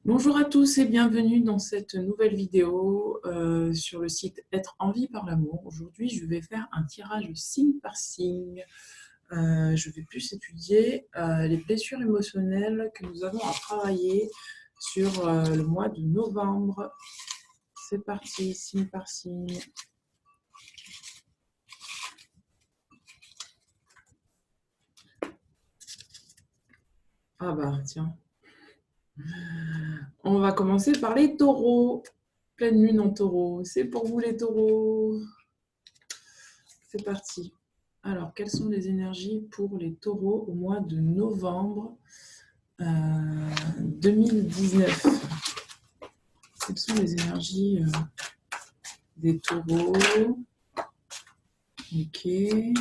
Bonjour à tous et bienvenue dans cette nouvelle vidéo sur le site Être en vie par l'amour. Aujourd'hui, je vais faire un tirage signe par signe. Je vais plus étudier les blessures émotionnelles que nous avons à travailler sur le mois de novembre. C'est parti, signe par signe. Ah bah tiens. On va commencer par les taureaux. Pleine lune en taureau. C'est pour vous les taureaux. C'est parti. Alors, quelles sont les énergies pour les taureaux au mois de novembre 2019? Quelles sont les énergies des taureaux? Ok. Les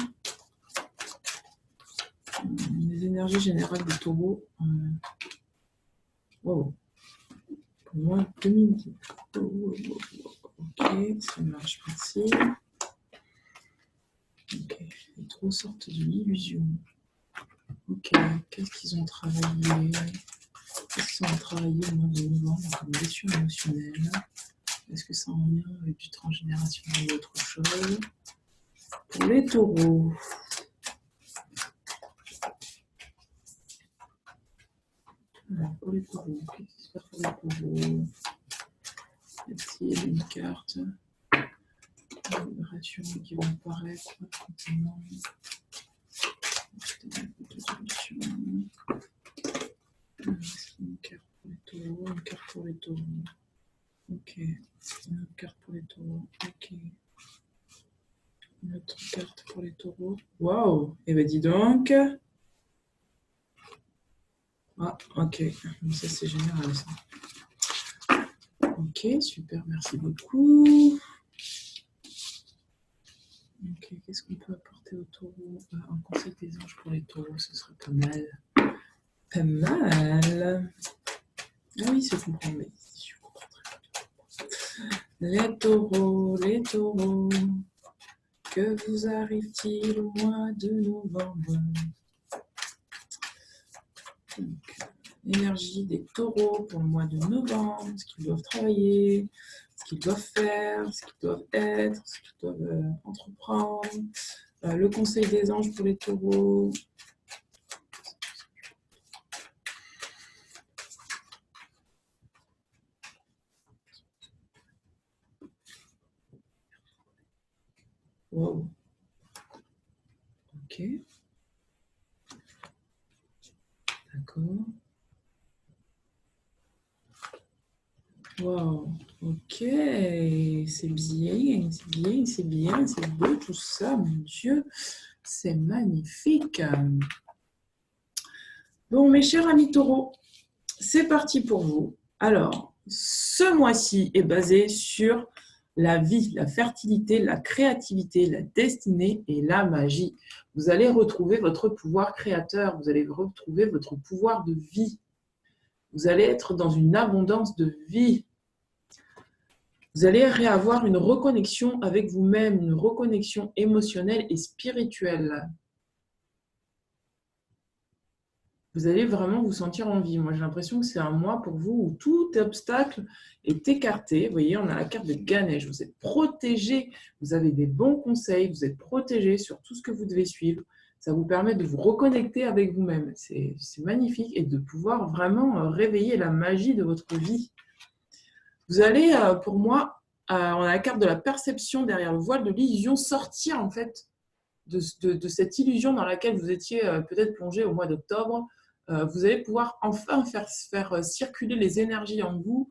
énergies générales des taureaux. Wow. Pour le mois de 2019. Ok, ça marche parti. Ok, les taureaux sortent de l'illusion. Ok, qu'est-ce qu'ils ont travaillé? Qu'est-ce qu'ils ont travaillé au mois de novembre comme blessure émotionnelle? Est-ce que ça a en lien avec du transgénérationnel ou autre chose? Pour les taureaux. Alors, pour les taureaux, qu'est-ce qui se passe pour les taureaux? Y a-t-il une carte? Des vibrations qui vont apparaître tranquillement. Est-ce qu'il y a une carte pour les taureaux? Une carte pour les taureaux. Ok. Une autre carte pour les taureaux. Ok. Une autre carte pour les taureaux. Waouh! Eh ben dis donc. Ah, ok. Ça, c'est général, ça. Ok, super, merci beaucoup. Ok, qu'est-ce qu'on peut apporter aux taureaux? Un conseil des anges pour les taureaux, ce serait pas mal. Pas mal. Ah oui, je comprends, mais je comprends très bien. Les taureaux, que vous arrive-t-il au mois de novembre? Donc, énergie des taureaux pour le mois de novembre, ce qu'ils doivent travailler, ce qu'ils doivent faire, ce qu'ils doivent être, ce qu'ils doivent entreprendre. Le conseil des anges pour les taureaux. Wow. Ok. D'accord. Wow. Ok. C'est bien, c'est bien, c'est bien, c'est beau tout ça, mon Dieu. C'est magnifique. Bon, mes chers amis taureaux, c'est parti pour vous. Alors, ce mois-ci est basé sur la vie, la fertilité, la créativité, la destinée et la magie. Vous allez retrouver votre pouvoir créateur, vous allez retrouver votre pouvoir de vie. Vous allez être dans une abondance de vie. Vous allez réavoir une reconnexion avec vous-même, une reconnexion émotionnelle et spirituelle. Vous allez vraiment vous sentir en vie. Moi, j'ai l'impression que c'est un mois pour vous où tout obstacle est écarté. Vous voyez, on a la carte de Ganesh. Vous êtes protégé, vous avez des bons conseils, vous êtes protégé sur tout ce que vous devez suivre. Ça vous permet de vous reconnecter avec vous-même. C'est magnifique et de pouvoir vraiment réveiller la magie de votre vie. Vous allez, pour moi, on a la carte de la perception derrière le voile de l'illusion, sortir en fait de cette illusion dans laquelle vous étiez peut-être plongé au mois d'octobre. Vous allez pouvoir enfin faire circuler les énergies en vous,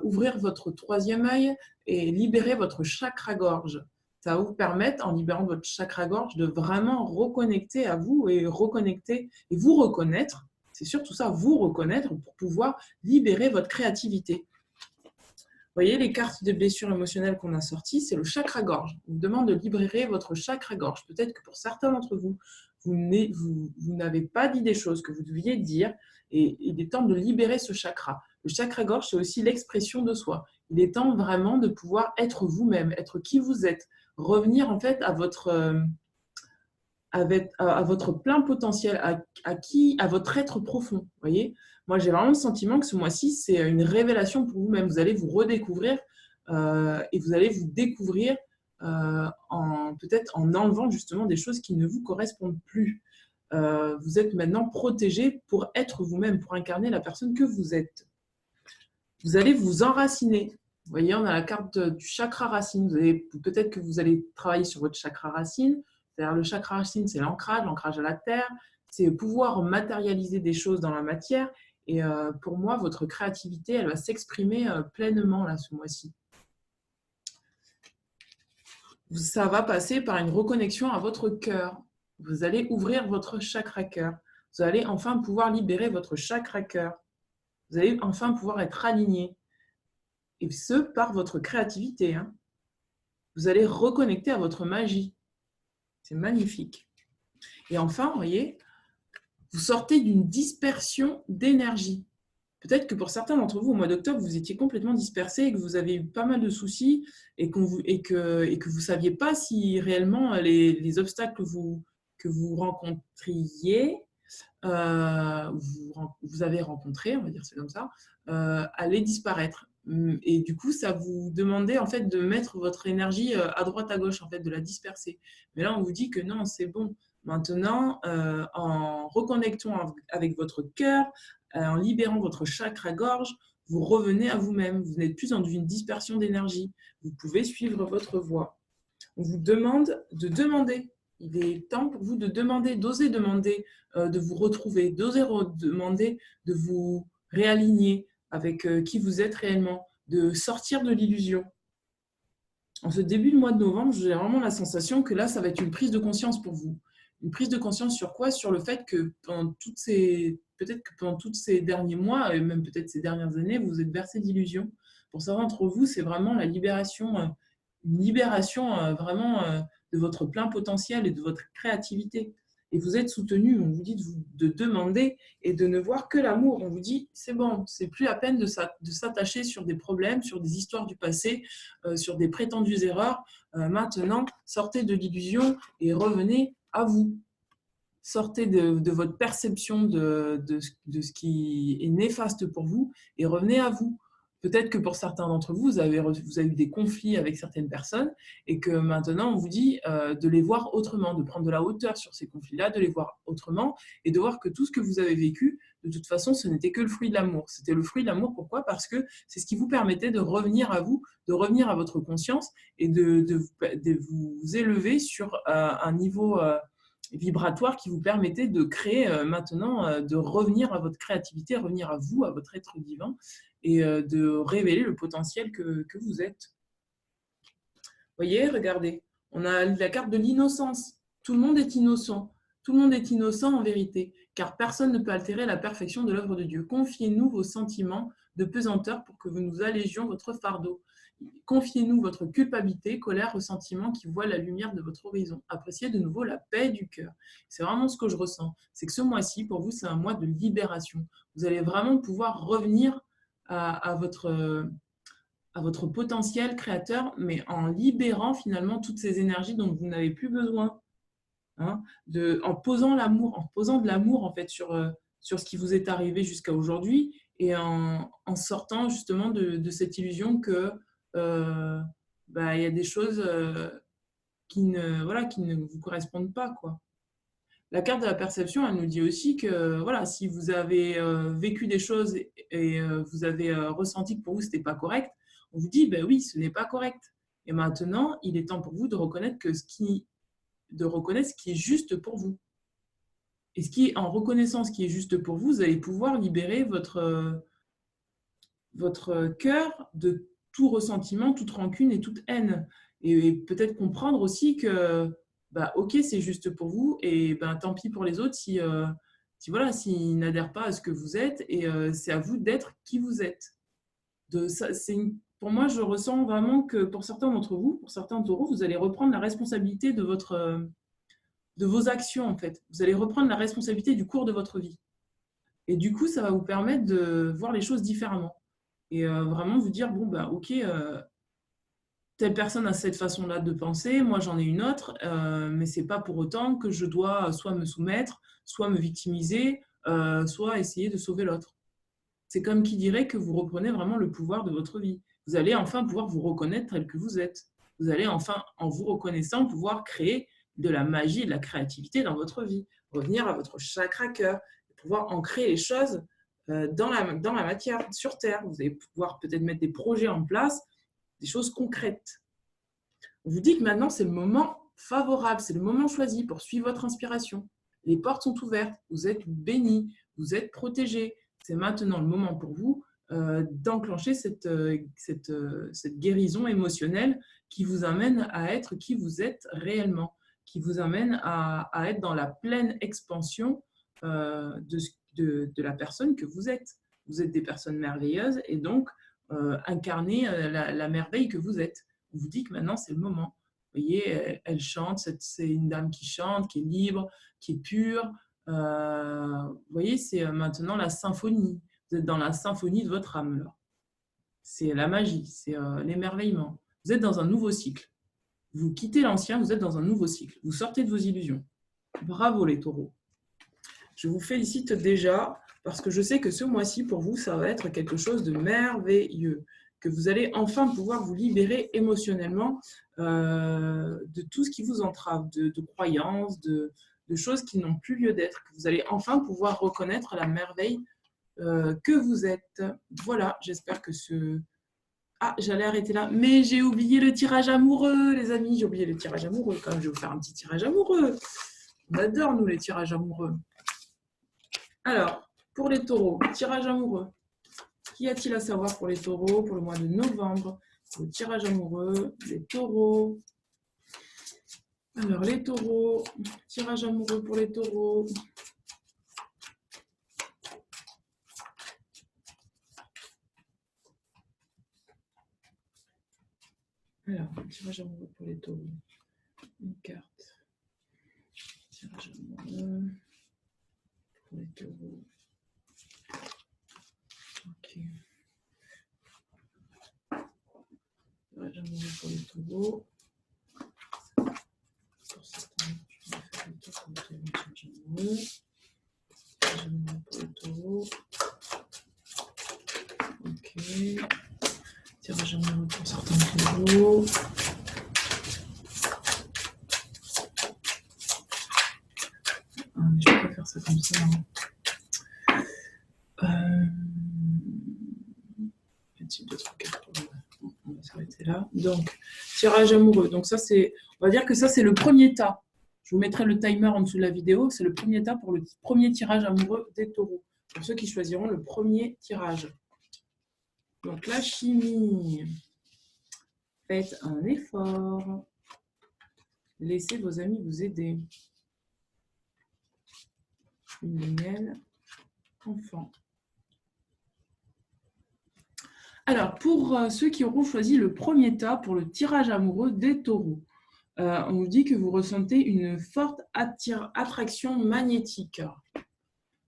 ouvrir votre troisième œil et libérer votre chakra-gorge. Ça va vous permettre, en libérant votre chakra-gorge, de vraiment reconnecter à vous et reconnecter et vous reconnaître. C'est surtout ça, vous reconnaître pour pouvoir libérer votre créativité. Vous voyez, les cartes de blessures émotionnelles qu'on a sorties, c'est le chakra-gorge. On vous demande de libérer votre chakra-gorge. Peut-être que pour certains d'entre vous, vous n'avez pas dit des choses que vous deviez dire et il est temps de libérer ce chakra. Le chakra-gorge, c'est aussi l'expression de soi. Il est temps vraiment de pouvoir être vous-même, être qui vous êtes, revenir en fait à à votre plein potentiel, à votre être profond. Voyez, moi, j'ai vraiment le sentiment que ce mois-ci, c'est une révélation pour vous-même. Vous allez vous redécouvrir et vous allez vous découvrir peut-être en enlevant justement des choses qui ne vous correspondent plus. Vous êtes maintenant protégé pour être vous-même, pour incarner la personne que vous êtes. Vous allez vous enraciner. Vous voyez, on a la carte du chakra racine. Peut-être que vous allez travailler sur votre chakra racine. C'est-à-dire le chakra racine, c'est l'ancrage à la terre. C'est pouvoir matérialiser des choses dans la matière. Et pour moi, votre créativité, elle va s'exprimer pleinement là, ce mois-ci. Ça va passer par une reconnexion à votre cœur. Vous allez ouvrir votre chakra cœur. Vous allez enfin pouvoir libérer votre chakra cœur. Vous allez enfin pouvoir être aligné. Et ce, par votre créativité. Hein. Vous allez reconnecter à votre magie. C'est magnifique. Et enfin, vous voyez, vous sortez d'une dispersion d'énergie. Peut-être que pour certains d'entre vous, au mois d'octobre, vous étiez complètement dispersés et que vous avez eu pas mal de soucis et que vous ne saviez pas si réellement les obstacles que vous rencontriez, vous avez rencontré, on va dire c'est comme ça, allaient disparaître. Et du coup, ça vous demandait en fait de mettre votre énergie à droite à gauche, en fait, de la disperser. Mais là, on vous dit que non, c'est bon. Maintenant, en reconnectant avec votre cœur, en libérant votre chakra-gorge, vous revenez à vous-même. Vous n'êtes plus dans une dispersion d'énergie. Vous pouvez suivre votre voie. On vous demande de demander. Il est temps pour vous de demander, d'oser demander, de vous retrouver, d'oser demander de vous réaligner avec qui vous êtes réellement, de sortir de l'illusion. En ce début de mois de novembre, j'ai vraiment la sensation que là, ça va être une prise de conscience pour vous. Une prise de conscience sur quoi? Sur le fait que peut-être que pendant tous ces derniers mois, et même peut-être ces dernières années, vous êtes bercé d'illusions. Pour certains d'entre vous, c'est vraiment la libération, une libération vraiment de votre plein potentiel et de votre créativité. Et vous êtes soutenu, on vous dit de demander et de ne voir que l'amour. On vous dit, c'est bon, c'est plus la peine de s'attacher sur des problèmes, sur des histoires du passé, sur des prétendues erreurs. Maintenant, sortez de l'illusion et revenez à vous. Sortez de votre perception de ce qui est néfaste pour vous et revenez à vous. Peut-être que pour certains d'entre vous, vous avez eu des conflits avec certaines personnes et que maintenant, on vous dit de les voir autrement, de prendre de la hauteur sur ces conflits-là, de les voir autrement et de voir que tout ce que vous avez vécu, de toute façon, ce n'était que le fruit de l'amour. C'était le fruit de l'amour, pourquoi? Parce que c'est ce qui vous permettait de revenir à vous, de revenir à votre conscience et de vous élever sur un niveau vibratoire qui vous permettait de créer maintenant, de revenir à votre créativité, revenir à vous, à votre être divin et de révéler le potentiel que vous êtes. Vous voyez, regardez, on a la carte de l'innocence. Tout le monde est innocent. Tout le monde est innocent en vérité, car personne ne peut altérer la perfection de l'œuvre de Dieu. Confiez-nous vos sentiments de pesanteur pour que nous allégions votre fardeau. Confiez-nous votre culpabilité, colère, ressentiment qui voient la lumière de votre horizon. Appréciez de nouveau la paix du cœur. C'est vraiment ce que je ressens. C'est que ce mois-ci, pour vous, c'est un mois de libération. Vous allez vraiment pouvoir revenir à votre potentiel créateur, mais en libérant finalement toutes ces énergies dont vous n'avez plus besoin. Hein, en posant de l'amour en fait sur ce qui vous est arrivé jusqu'à aujourd'hui et en sortant justement de cette illusion que il y a des choses qui ne vous correspondent pas, quoi. La carte de la perception, elle nous dit aussi que voilà, si vous avez vécu des choses et vous avez ressenti que pour vous ce n'était pas correct, on vous dit ben oui, ce n'est pas correct. Et maintenant, il est temps pour vous de reconnaître ce qui est juste pour vous. Et en reconnaissant ce qui est juste pour vous, vous allez pouvoir libérer votre cœur de tout ressentiment, toute rancune et toute haine. Et peut-être comprendre aussi que, ok, c'est juste pour vous, et tant pis pour les autres s'ils n'adhèrent pas à ce que vous êtes, et c'est à vous d'être qui vous êtes. Pour moi, je ressens vraiment que pour certains d'entre vous, pour certains taureaux, vous allez reprendre la responsabilité de vos actions, en fait. Vous allez reprendre la responsabilité du cours de votre vie. Et du coup, ça va vous permettre de voir les choses différemment. Et vraiment vous dire, ok, telle personne a cette façon-là de penser, moi j'en ai une autre, mais ce n'est pas pour autant que je dois soit me soumettre, soit me victimiser, soit essayer de sauver l'autre. C'est comme qui dirait que vous reprenez vraiment le pouvoir de votre vie. Vous allez enfin pouvoir vous reconnaître tel que vous êtes. Vous allez enfin, en vous reconnaissant, pouvoir créer de la magie et de la créativité dans votre vie. Revenir à votre chakra cœur, pouvoir ancrer les choses dans la matière, sur Terre. Vous allez pouvoir peut-être mettre des projets en place, des choses concrètes. On vous dit que maintenant, c'est le moment favorable, c'est le moment choisi pour suivre votre inspiration. Les portes sont ouvertes, vous êtes bénis, vous êtes protégés. C'est maintenant le moment pour vous d'enclencher cette guérison émotionnelle qui vous amène à être qui vous êtes réellement, qui vous amène à être dans la pleine expansion de la personne que vous êtes. Vous êtes des personnes merveilleuses et donc incarnez la merveille que vous êtes. On vous dit que maintenant, c'est le moment. Vous voyez, elle chante, c'est une dame qui chante, qui est libre, qui est pure. Vous voyez, c'est maintenant la symphonie. Vous êtes dans la symphonie de votre âme. C'est la magie, c'est l'émerveillement. Vous êtes dans un nouveau cycle. Vous quittez l'ancien, vous êtes dans un nouveau cycle. Vous sortez de vos illusions. Bravo les taureaux. Je vous félicite déjà parce que je sais que ce mois-ci, pour vous, ça va être quelque chose de merveilleux. Que vous allez enfin pouvoir vous libérer émotionnellement de tout ce qui vous entrave, de croyances, de choses qui n'ont plus lieu d'être. Que vous allez enfin pouvoir reconnaître la merveille que vous êtes. Voilà, j'espère que ce... Ah, j'allais arrêter là, mais j'ai oublié le tirage amoureux, les amis. J'ai oublié le tirage amoureux. Quand même, je vais vous faire un petit tirage amoureux. On adore, nous, les tirages amoureux. Alors, pour les taureaux, tirage amoureux. Qu'y a-t-il à savoir pour les taureaux pour le mois de novembre? Le tirage amoureux, les taureaux. Alors, les taureaux, tirage amoureux pour les taureaux. Alors, tirage amoureux pour les taureaux. Une carte. Tirage amoureux pour les taureaux. Ok. Tirage amoureux pour les taureaux. Pour certains, je vais faire le tour pour les tirage amoureux. Tirage amoureux pour les taureaux. Ok. Tirage amoureux pour certains taureaux. Ah, mais je ne peux pas faire ça comme ça. Un type de truc. On va s'arrêter là. Donc, tirage amoureux. Donc, ça, c'est. On va dire que ça, c'est le premier tas. Je vous mettrai le timer en dessous de la vidéo. C'est le premier tas pour le premier tirage amoureux des taureaux. Pour ceux qui choisiront le premier tirage. Donc, la chimie. Faites un effort. Laissez vos amis vous aider. Une miel. Enfant. Alors, pour ceux qui auront choisi le premier tas pour le tirage amoureux des taureaux, on vous dit que vous ressentez une forte attraction magnétique.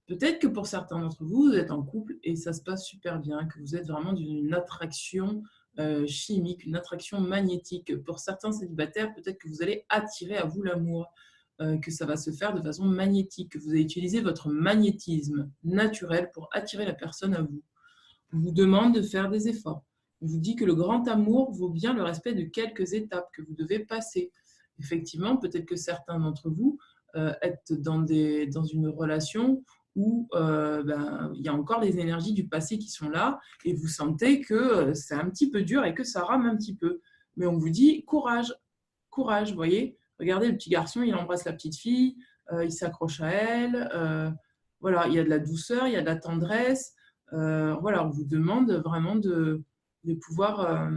Peut-être que pour certains d'entre vous, vous êtes en couple et ça se passe super bien, que vous êtes vraiment d'une attraction chimique, une attraction magnétique. Pour certains célibataires, peut-être que vous allez attirer à vous l'amour, que ça va se faire de façon magnétique, que vous allez utiliser votre magnétisme naturel pour attirer la personne à vous. On vous demande de faire des efforts. On vous dit que le grand amour vaut bien le respect de quelques étapes que vous devez passer. Effectivement, peut-être que certains d'entre vous êtes dans une relation où il y a encore les énergies du passé qui sont là et vous sentez que c'est un petit peu dur et que ça rame un petit peu. Mais on vous dit courage, courage, vous voyez. Regardez le petit garçon, il embrasse la petite fille, il s'accroche à elle. Voilà, il y a de la douceur, il y a de la tendresse. Voilà, on vous demande vraiment de pouvoir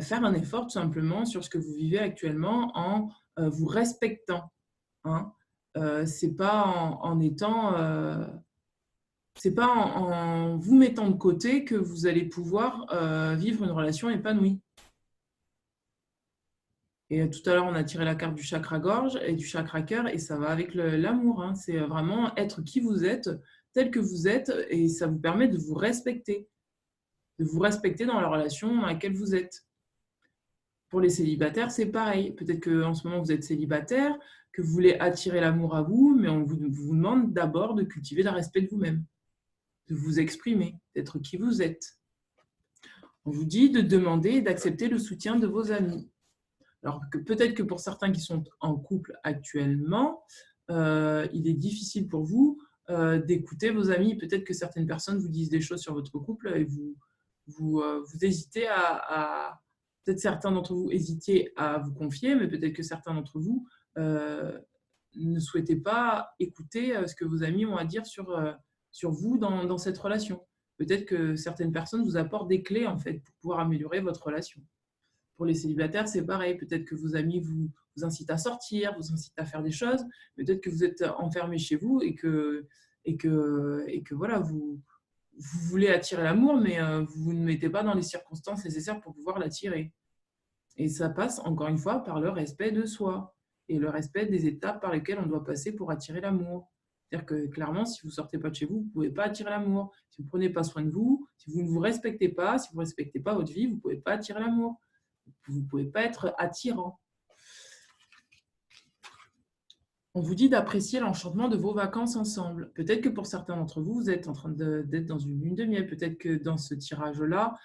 faire un effort tout simplement sur ce que vous vivez actuellement en vous respectant. Hein. C'est pas en étant, c'est pas en vous mettant de côté que vous allez pouvoir vivre une relation épanouie. Et tout à l'heure, on a tiré la carte du chakra-gorge et du chakra-cœur et ça va avec l'amour. Hein. C'est vraiment être qui vous êtes, tel que vous êtes et ça vous permet de vous respecter dans la relation dans laquelle vous êtes. Pour les célibataires, c'est pareil. Peut-être qu'en ce moment, vous êtes célibataire, que vous voulez attirer l'amour à vous, mais on vous demande d'abord de cultiver le respect de vous-même, de vous exprimer, d'être qui vous êtes. On vous dit de demander et d'accepter le soutien de vos amis. Alors que peut-être que pour certains qui sont en couple actuellement, il est difficile pour vous d'écouter vos amis. Peut-être que certaines personnes vous disent des choses sur votre couple et vous hésitez peut-être certains d'entre vous hésitiez à vous confier, mais peut-être que certains d'entre vous ne souhaitez pas écouter ce que vos amis ont à dire sur vous dans cette relation. Peut-être que certaines personnes vous apportent des clés en fait, pour pouvoir améliorer votre relation. Pour les célibataires, c'est pareil. Peut-être que vos amis vous incitent à sortir, vous incitent à faire des choses. Peut-être que vous êtes enfermé chez vous et que voilà, vous voulez attirer l'amour, mais vous ne mettez pas dans les circonstances nécessaires pour pouvoir l'attirer. Et ça passe, encore une fois, par le respect de soi et le respect des étapes par lesquelles on doit passer pour attirer l'amour. C'est-à-dire que clairement, si vous ne sortez pas de chez vous, vous ne pouvez pas attirer l'amour. Si vous ne prenez pas soin de vous, si vous ne vous respectez pas, si vous ne respectez pas votre vie, vous ne pouvez pas attirer l'amour. Vous ne pouvez pas être attirant. On vous dit d'apprécier l'enchantement de vos vacances ensemble. Peut-être que pour certains d'entre vous, vous êtes en train d'être dans une lune de miel. Peut-être que dans ce tirage-là,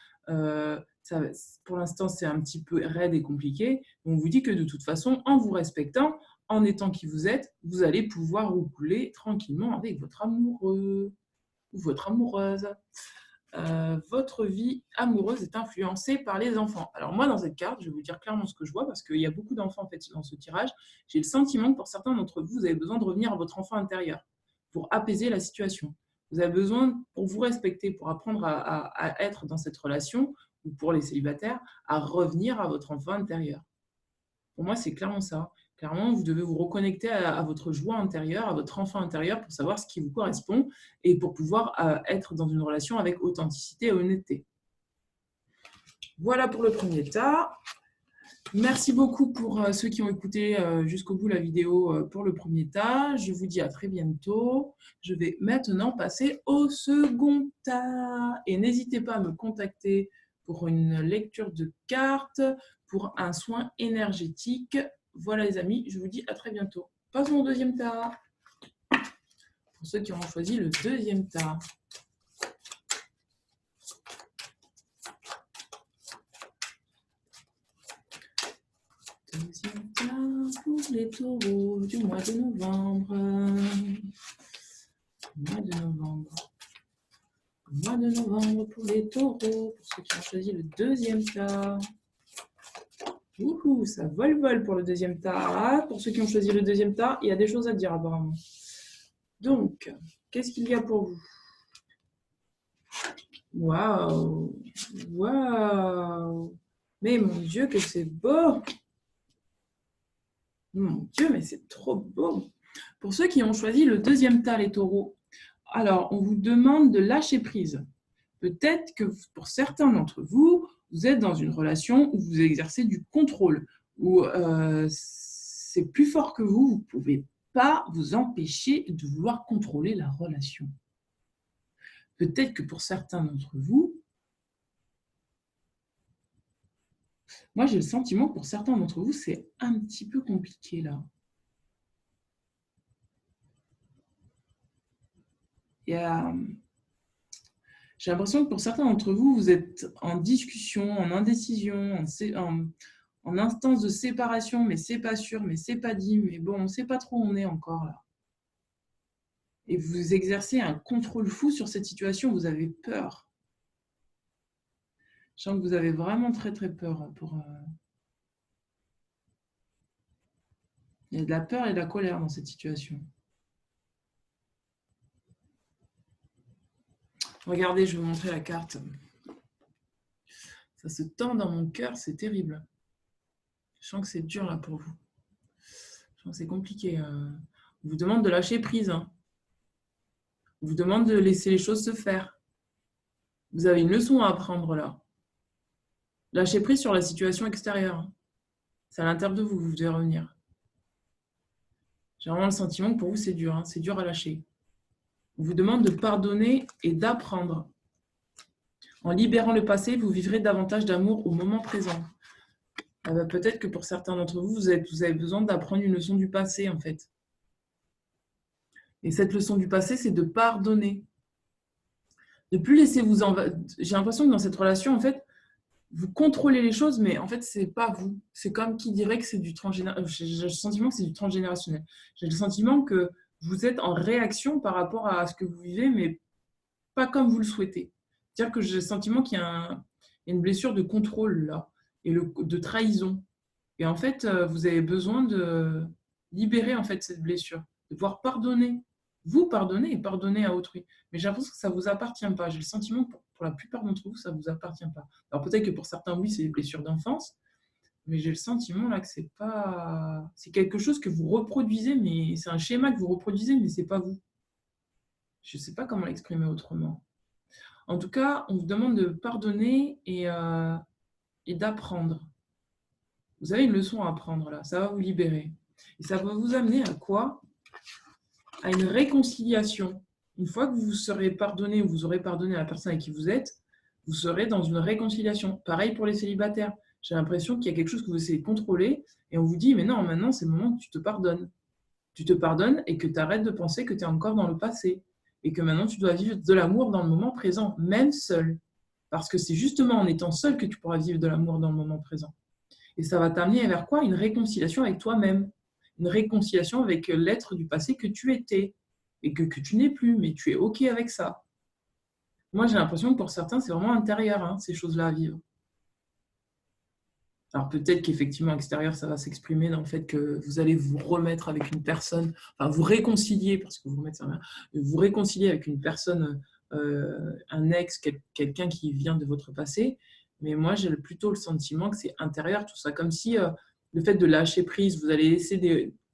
pour l'instant, c'est un petit peu raide et compliqué. On vous dit que de toute façon, en vous respectant, en étant qui vous êtes, vous allez pouvoir rouler tranquillement avec votre amoureux ou votre amoureuse. Votre vie amoureuse est influencée par les enfants. Alors moi, dans cette carte, je vais vous dire clairement ce que je vois, parce qu'il y a beaucoup d'enfants en fait, dans ce tirage. J'ai le sentiment que pour certains d'entre vous, vous avez besoin de revenir à votre enfant intérieur pour apaiser la situation. Vous avez besoin, pour vous respecter, pour apprendre à être dans cette relation, ou pour les célibataires, à revenir à votre enfant intérieur. Pour moi, c'est clairement ça. Clairement, vous devez vous reconnecter à votre joie intérieure, à votre enfant intérieur pour savoir ce qui vous correspond et pour pouvoir être dans une relation avec authenticité et honnêteté. Voilà pour le premier tas. Merci beaucoup pour ceux qui ont écouté jusqu'au bout la vidéo pour le premier tas. Je vous dis à très bientôt. Je vais maintenant passer au second tas. Et n'hésitez pas à me contacter pour une lecture de cartes, pour un soin énergétique. Voilà les amis, je vous dis à très bientôt. Passons au deuxième tas. Pour ceux qui auront choisi le deuxième tas. Deuxième tas pour les taureaux du mois de novembre. Mois de novembre. Mois de novembre pour les taureaux. Pour ceux qui ont choisi le deuxième tas. Ouhou, ça vole pour le deuxième tas. Pour ceux qui ont choisi le deuxième tas, il y a des choses à dire apparemment. Donc, qu'est-ce qu'il y a pour vous? Waouh! Waouh! Mais mon Dieu, que c'est beau! Mon Dieu, mais c'est trop beau! Pour ceux qui ont choisi le deuxième tas, les taureaux, alors on vous demande de lâcher prise. Peut-être que pour certains d'entre vous, vous êtes dans une relation où vous exercez du contrôle, où c'est plus fort que vous, vous ne pouvez pas vous empêcher de vouloir contrôler la relation. Peut-être que pour certains d'entre vous, moi j'ai le sentiment que pour certains d'entre vous, c'est un petit peu compliqué là. J'ai l'impression que pour certains d'entre vous, vous êtes en discussion, en indécision, en instance de séparation, mais c'est pas sûr, mais c'est pas dit, mais bon, on ne sait pas trop où on est encore là. Et vous exercez un contrôle fou sur cette situation, vous avez peur. Je sens que vous avez vraiment très très peur. Il y a de la peur et de la colère dans cette situation. Regardez, je vais vous montrer la carte. Ça se tend dans mon cœur, c'est terrible. Je sens que c'est dur là pour vous. Je sens que c'est compliqué. On vous demande de lâcher prise. On vous demande de laisser les choses se faire. Vous avez une leçon à apprendre là. Lâchez prise sur la situation extérieure. C'est à l'intérieur de vous que vous devez revenir. J'ai vraiment le sentiment que pour vous, c'est dur. C'est dur à lâcher. On vous demande de pardonner et d'apprendre. En libérant le passé, vous vivrez davantage d'amour au moment présent. Peut-être que pour certains d'entre vous, vous avez besoin d'apprendre une leçon du passé, en fait. Et cette leçon du passé, c'est de pardonner. De plus laisser vous J'ai l'impression que dans cette relation, en fait, vous contrôlez les choses, mais en fait, c'est pas vous. C'est comme qui dirait que c'est du transgénérationnel. J'ai le sentiment que c'est du transgénérationnel. J'ai le sentiment que vous êtes en réaction par rapport à ce que vous vivez, mais pas comme vous le souhaitez. C'est-à-dire que j'ai le sentiment qu'il y a une blessure de contrôle là, et de trahison. Et en fait, vous avez besoin de libérer en fait cette blessure, de pouvoir pardonner. Vous pardonner et pardonner à autrui. Mais j'ai l'impression que ça ne vous appartient pas. J'ai le sentiment que pour la plupart d'entre vous, ça ne vous appartient pas. Alors peut-être que pour certains, oui, c'est des blessures d'enfance, mais j'ai le sentiment là que c'est pas. C'est quelque chose que vous reproduisez, mais c'est un schéma que vous reproduisez, mais c'est pas vous. Je ne sais pas comment l'exprimer autrement. En tout cas, on vous demande de pardonner et d'apprendre. Vous avez une leçon à apprendre là, ça va vous libérer. Et ça va vous amener à quoi? À une réconciliation. Une fois que vous serez pardonné ou vous aurez pardonné à la personne avec qui vous êtes, vous serez dans une réconciliation. Pareil pour les célibataires. J'ai l'impression qu'il y a quelque chose que vous essayez de contrôler et on vous dit, mais non, maintenant c'est le moment que tu te pardonnes. Tu te pardonnes et que tu arrêtes de penser que tu es encore dans le passé et que maintenant tu dois vivre de l'amour dans le moment présent, même seul. Parce que c'est justement en étant seul que tu pourras vivre de l'amour dans le moment présent. Et ça va t'amener vers quoi? Une réconciliation avec toi-même. Une réconciliation avec l'être du passé que tu étais et que tu n'es plus, mais tu es OK avec ça. Moi, j'ai l'impression que pour certains, c'est vraiment intérieur, hein, ces choses-là à vivre. Alors peut-être qu'effectivement, extérieur, ça va s'exprimer dans le fait que vous allez vous remettre avec une personne, enfin vous réconcilier, parce que vous remettez ça, vous réconcilier avec une personne, un ex, quelqu'un qui vient de votre passé. Mais moi, j'ai plutôt le sentiment que c'est intérieur, tout ça. Comme si le fait de lâcher prise, vous allez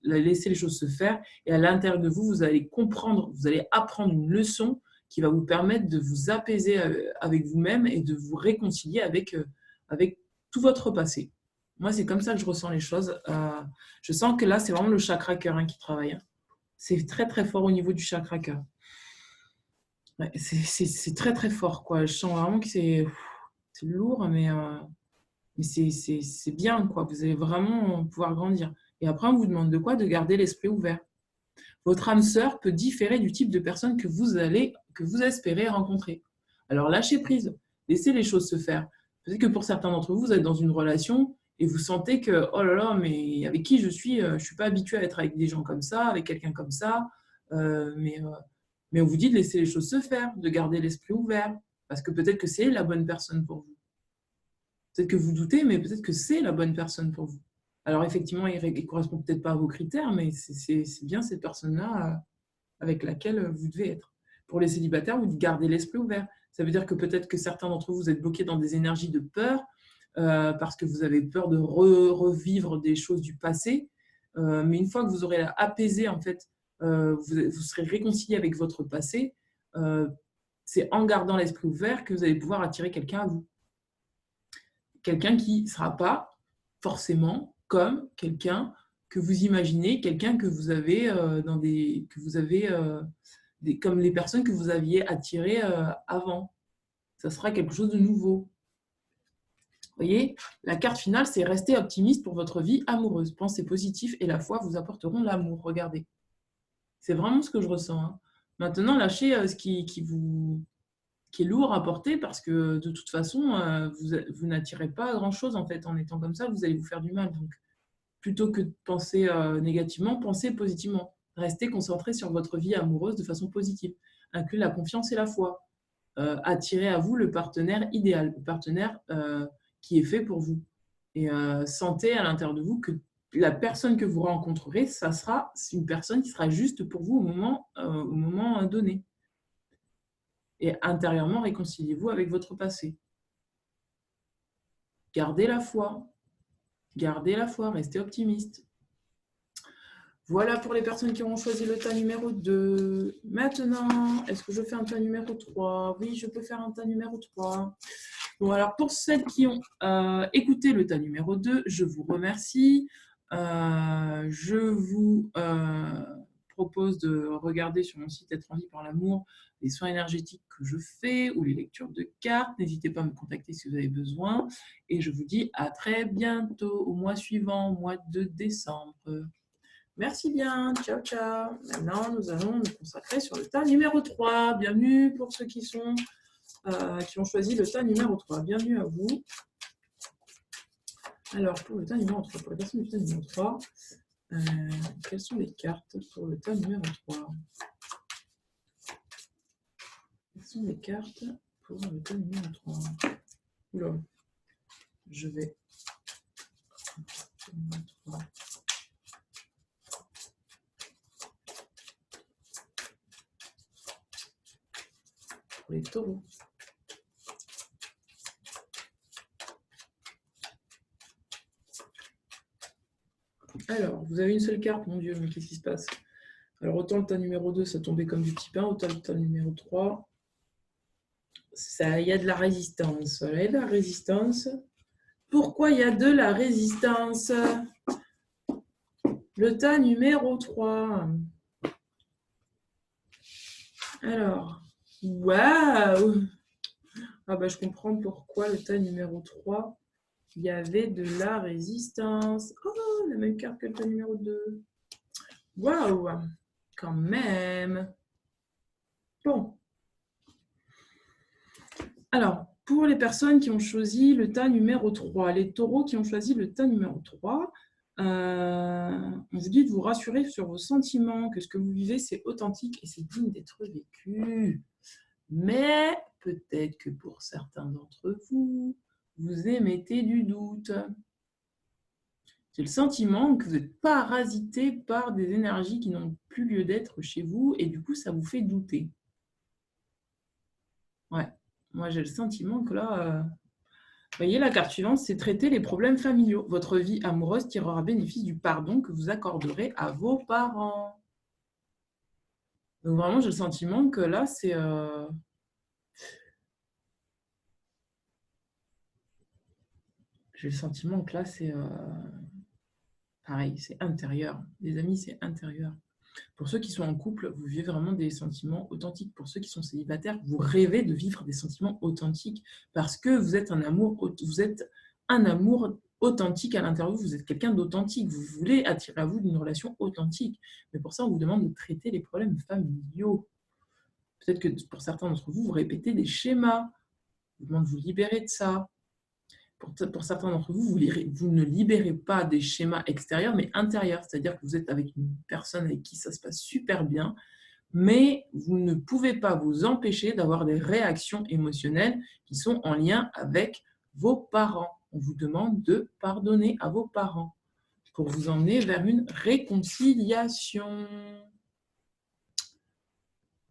laisser les choses se faire. Et à l'intérieur de vous, vous allez comprendre, vous allez apprendre une leçon qui va vous permettre de vous apaiser avec vous-même et de vous réconcilier avec tout votre passé. Moi, c'est comme ça que je ressens les choses. Je sens que là, c'est vraiment le chakra cœur qui travaille. C'est très, très fort au niveau du chakra cœur. Ouais, c'est très, très fort, quoi. Je sens vraiment que c'est lourd, mais c'est bien, quoi. Vous allez vraiment pouvoir grandir. Et après, on vous demande de quoi? De garder l'esprit ouvert. Votre âme sœur peut différer du type de personne que vous espérez rencontrer. Alors, lâchez prise. Laissez les choses se faire. Peut-être que pour certains d'entre vous, vous êtes dans une relation et vous sentez que, oh là là, mais avec qui je ne suis pas habituée à être avec des gens comme ça, avec quelqu'un comme ça. Mais on vous dit de laisser les choses se faire, de garder l'esprit ouvert. Parce que peut-être que c'est la bonne personne pour vous. Peut-être que vous doutez, mais peut-être que c'est la bonne personne pour vous. Alors effectivement, il ne correspond peut-être pas à vos critères, mais c'est bien cette personne-là avec laquelle vous devez être. Pour les célibataires, vous gardez l'esprit ouvert. Ça veut dire que peut-être que certains d'entre vous, vous êtes bloqués dans des énergies de peur, parce que vous avez peur de revivre des choses du passé. Mais une fois que vous aurez apaisé, en fait, vous serez réconcilié avec votre passé, c'est en gardant l'esprit ouvert que vous allez pouvoir attirer quelqu'un à vous. Quelqu'un qui ne sera pas forcément comme quelqu'un que vous imaginez, quelqu'un que vous avez comme les personnes que vous aviez attirées avant. Ça sera quelque chose de nouveau. Vous voyez, la carte finale, c'est rester optimiste pour votre vie amoureuse. Pensez positif et la foi vous apporteront l'amour. Regardez. C'est vraiment ce que je ressens. Hein. Maintenant, lâchez ce qui est lourd à porter parce que de toute façon, vous n'attirez pas grand-chose en fait. En étant comme ça, vous allez vous faire du mal. Donc, plutôt que de penser négativement, pensez positivement. Restez concentré sur votre vie amoureuse de façon positive. Incluez la confiance et la foi. Attirez à vous le partenaire idéal, le partenaire qui est fait pour vous. Et sentez à l'intérieur de vous que la personne que vous rencontrerez, ça sera une personne qui sera juste pour vous au moment donné. Et intérieurement, réconciliez-vous avec votre passé. Gardez la foi. Gardez la foi, restez optimiste. Voilà pour les personnes qui auront choisi le tas numéro 2. Maintenant, est-ce que je fais un tas numéro 3? Oui, je peux faire un tas numéro 3. Bon, alors pour celles qui ont écouté le tas numéro 2, je vous remercie. Je vous propose de regarder sur mon site Être en vie par l'amour les soins énergétiques que je fais ou les lectures de cartes. N'hésitez pas à me contacter si vous avez besoin. Et je vous dis à très bientôt, au mois suivant, au mois de décembre. Merci bien. Ciao, ciao. Maintenant, nous allons nous consacrer sur le tas numéro 3. Bienvenue pour ceux qui ont choisi le tas numéro 3. Bienvenue à vous. Alors, pour le tas numéro 3, pour la personne du tas numéro 3, quelles sont les cartes pour le tas numéro 3? Quelles sont les cartes pour le tas numéro 3? Oula, je vais... Pour les taureaux. Alors, vous avez une seule carte, mon Dieu, mais qu'est-ce qui se passe? Alors, autant le tas numéro 2, ça tombait comme du petit pain, autant le tas numéro 3, il y a de la résistance. Il y a de la résistance. Pourquoi il y a de la résistance? Le tas numéro 3. Alors, waouh! Ah bah, je comprends pourquoi le tas numéro 3, il y avait de la résistance. Oh, la même carte que le tas numéro 2. Waouh! Quand même. Bon. Alors, pour les personnes qui ont choisi le tas numéro 3, les taureaux qui ont choisi le tas numéro 3, on vous dit de vous rassurer sur vos sentiments, que ce que vous vivez, c'est authentique et c'est digne d'être vécu. Mais peut-être que pour certains d'entre vous, vous émettez du doute. J'ai le sentiment que vous êtes parasité par des énergies qui n'ont plus lieu d'être chez vous et du coup, ça vous fait douter. Ouais, moi j'ai le sentiment que là... Vous voyez, la carte suivante, c'est traiter les problèmes familiaux. Votre vie amoureuse tirera bénéfice du pardon que vous accorderez à vos parents. Donc vraiment, j'ai le sentiment que là, c'est... J'ai le sentiment que là, c'est... Pareil, c'est intérieur. Les amis, c'est intérieur. Pour ceux qui sont en couple, vous vivez vraiment des sentiments authentiques. Pour ceux qui sont célibataires, vous rêvez de vivre des sentiments authentiques parce que vous êtes un amour authentique à l'intérieur de vous. Vous êtes quelqu'un d'authentique. Vous voulez attirer à vous une relation authentique. Mais pour ça, on vous demande de traiter les problèmes familiaux. Peut-être que pour certains d'entre vous, vous répétez des schémas. On vous demande de vous libérer de ça. Pour certains d'entre vous, vous ne libérez pas des schémas extérieurs, mais intérieurs. C'est-à-dire que vous êtes avec une personne avec qui ça se passe super bien, mais vous ne pouvez pas vous empêcher d'avoir des réactions émotionnelles qui sont en lien avec vos parents. On vous demande de pardonner à vos parents pour vous emmener vers une réconciliation.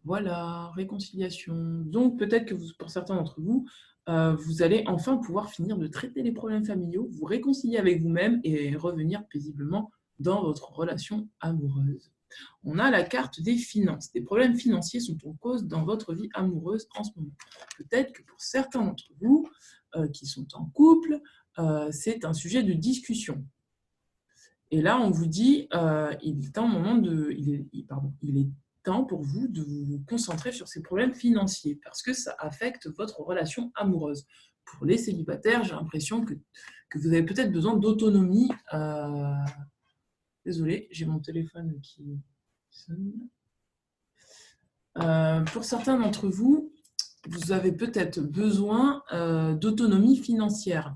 Voilà, réconciliation. Donc, peut-être que pour certains d'entre vous, vous allez enfin pouvoir finir de traiter les problèmes familiaux, vous réconcilier avec vous-même et revenir paisiblement dans votre relation amoureuse. On a la carte des finances. Des problèmes financiers sont en cause dans votre vie amoureuse en ce moment. Peut-être que pour certains d'entre vous qui sont en couple, c'est un sujet de discussion. Et là, on vous dit, il est temps pour vous de vous concentrer sur ces problèmes financiers parce que ça affecte votre relation amoureuse. Pour les célibataires, j'ai l'impression que vous avez peut-être besoin d'autonomie. Désolée, j'ai mon téléphone qui sonne. Pour certains d'entre vous, vous avez peut-être besoin d'autonomie financière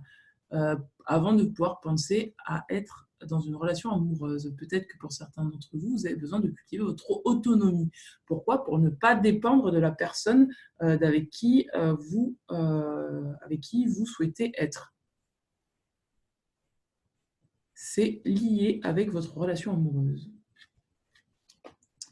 avant de pouvoir penser à être dans une relation amoureuse. Peut-être que pour certains d'entre vous, vous avez besoin de cultiver votre autonomie. Pourquoi? Pour ne pas dépendre de la personne avec qui vous souhaitez être. C'est lié avec votre relation amoureuse.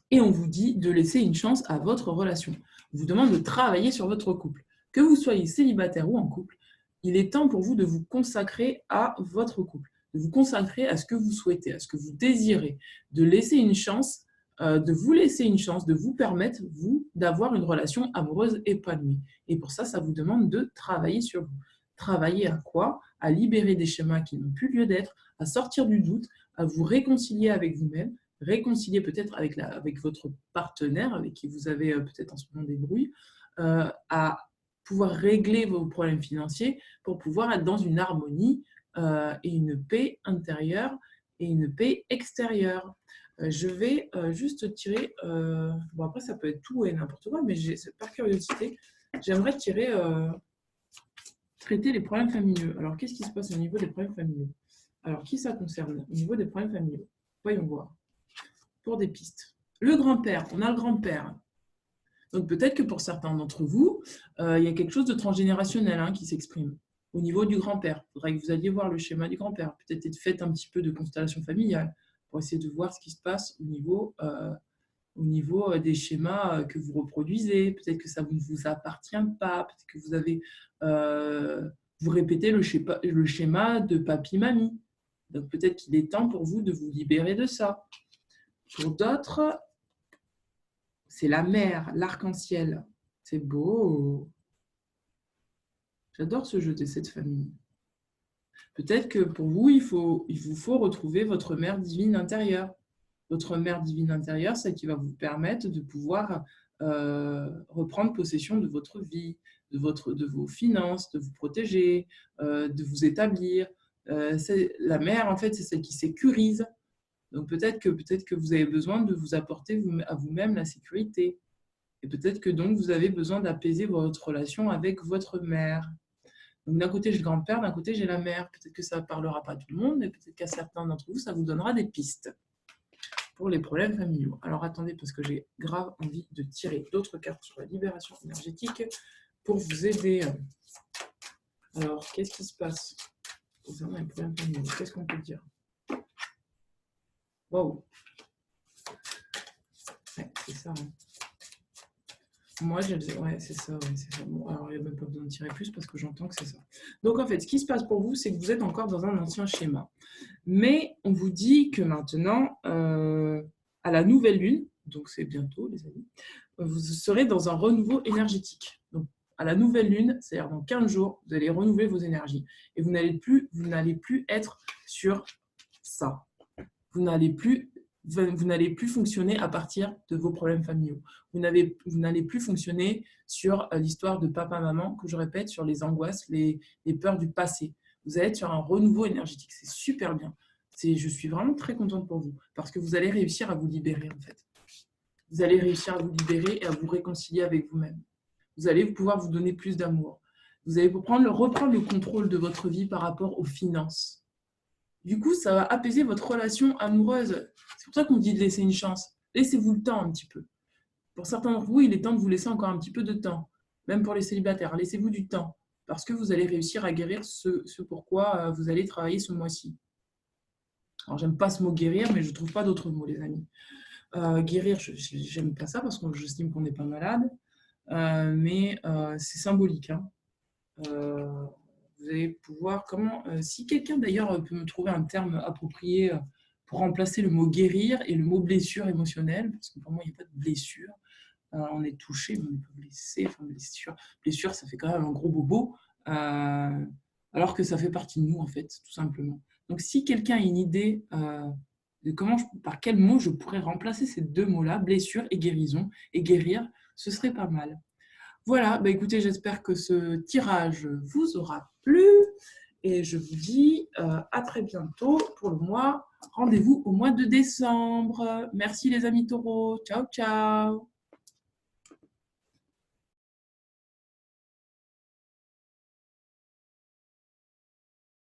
Et on vous dit de laisser une chance à votre relation. On vous demande de travailler sur votre couple. Que vous soyez célibataire ou en couple, il est temps pour vous de vous consacrer à votre couple, de vous consacrer à ce que vous souhaitez, à ce que vous désirez, de laisser une chance, de vous laisser une chance, de vous permettre, vous, d'avoir une relation amoureuse épanouie. Et pour ça, ça vous demande de travailler sur vous. Travailler à quoi? À libérer des schémas qui n'ont plus lieu d'être, à sortir du doute, à vous réconcilier avec vous-même, réconcilier peut-être avec votre partenaire, avec qui vous avez peut-être en ce moment des brouilles, à pouvoir régler vos problèmes financiers pour pouvoir être dans une harmonie et une paix intérieure et une paix extérieure. Je vais juste tirer, bon après ça peut être tout et n'importe quoi, mais par curiosité, j'aimerais traiter les problèmes familiaux. Alors qu'est-ce qui se passe au niveau des problèmes familiaux? Alors qui ça concerne au niveau des problèmes familiaux? Voyons voir. Pour des pistes. Le grand-père, on a le grand-père. Donc peut-être que pour certains d'entre vous, il y a quelque chose de transgénérationnel qui s'exprime au niveau du grand-père. Il faudrait que vous alliez voir le schéma du grand-père. Peut-être faites un petit peu de constellation familiale pour essayer de voir ce qui se passe au niveau des schémas que vous reproduisez. Peut-être que ça ne vous appartient pas. Peut-être que vous répétez le schéma de papy-mamie. Donc peut-être qu'il est temps pour vous de vous libérer de ça. Pour d'autres, c'est la mer, l'arc-en-ciel. C'est beau. J'adore ce jeu de cette famille. Peut-être que pour vous, il vous faut retrouver votre mère divine intérieure. Votre mère divine intérieure, c'est qui va vous permettre de pouvoir reprendre possession de votre vie, de vos finances, de vous protéger, de vous établir. La mère, en fait, c'est celle qui sécurise. Donc peut-être que vous avez besoin de vous apporter à vous-même la sécurité. Et peut-être que donc vous avez besoin d'apaiser votre relation avec votre mère. Donc d'un côté, j'ai le grand-père, d'un côté, j'ai la mère. Peut-être que ça ne parlera pas à tout le monde, mais peut-être qu'à certains d'entre vous, ça vous donnera des pistes pour les problèmes familiaux. Alors attendez, parce que j'ai grave envie de tirer d'autres cartes sur la libération énergétique pour vous aider. Alors, qu'est-ce qui se passe concernant les problèmes familiaux? Qu'est-ce qu'on peut dire? Waouh! Ouais, c'est ça. Moi, ouais, c'est ça. Bon, alors, il n'y a même pas besoin de tirer plus parce que j'entends que c'est ça. Donc, en fait, ce qui se passe pour vous, c'est que vous êtes encore dans un ancien schéma. Mais on vous dit que maintenant, à la nouvelle lune, donc c'est bientôt, les amis, vous serez dans un renouveau énergétique. Donc, à la nouvelle lune, c'est-à-dire dans 15 jours, vous allez renouveler vos énergies. Et vous n'allez plus être sur ça. Vous n'allez plus fonctionner à partir de vos problèmes familiaux. Vous n'allez plus fonctionner sur l'histoire de papa-maman, que je répète, sur les angoisses, les peurs du passé. Vous allez être sur un renouveau énergétique. C'est super bien. Je suis vraiment très contente pour vous, parce que vous allez réussir à vous libérer, en fait. Vous allez réussir à vous libérer et à vous réconcilier avec vous-même. Vous allez pouvoir vous donner plus d'amour. Vous allez reprendre le contrôle de votre vie par rapport aux finances. Du coup, ça va apaiser votre relation amoureuse. C'est pour ça qu'on vous dit de laisser une chance. Laissez-vous le temps un petit peu. Pour certains d'entre vous, il est temps de vous laisser encore un petit peu de temps. Même pour les célibataires, laissez-vous du temps. Parce que vous allez réussir à guérir ce pourquoi vous allez travailler ce mois-ci. Alors, j'aime pas ce mot guérir, mais je ne trouve pas d'autre mot, les amis. Guérir, j'aime pas ça parce que j'estime qu'on n'est pas malade. Mais c'est symbolique. Vous allez pouvoir, si quelqu'un d'ailleurs peut me trouver un terme approprié pour remplacer le mot guérir et le mot blessure émotionnelle, parce que pour moi il n'y a pas de blessure, on est touché, mais on n'est pas blessé, enfin blessure ça fait quand même un gros bobo, alors que ça fait partie de nous en fait, tout simplement. Donc si quelqu'un a une idée de par quel mot je pourrais remplacer ces deux mots-là, blessure et guérison, et guérir, ce serait pas mal. Voilà, écoutez, j'espère que ce tirage vous aura plu et je vous dis à très bientôt pour le mois. Rendez-vous au mois de décembre. Merci les amis taureaux. Ciao, ciao.